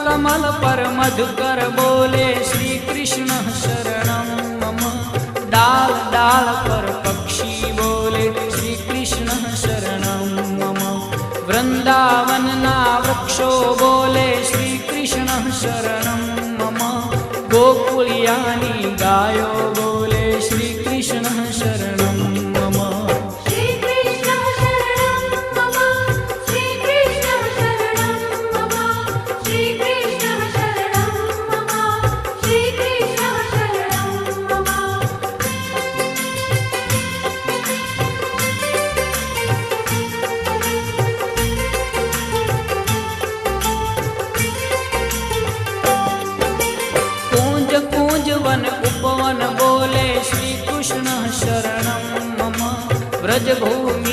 कमल पर मधुकर बोले श्री कृष्ण शरणं मम। डाल डाल पर पक्षी बोले श्री कृष्ण शरणं मम। वृंदावन ना वृक्षो बोले श्री कृष्ण शरणं मम। गोकुलियानी गायो बोले श्री कृष्ण शरणं मम। श्री कृष्ण शरणं मम। श्री कृष्ण शरणं मम। श्री कृष्ण शरणं मम। श्री कृष्ण शरणं मम। कूंज कूंज वन उपवन बोले श्री कृष्ण शरणं मम। व्रज भूमि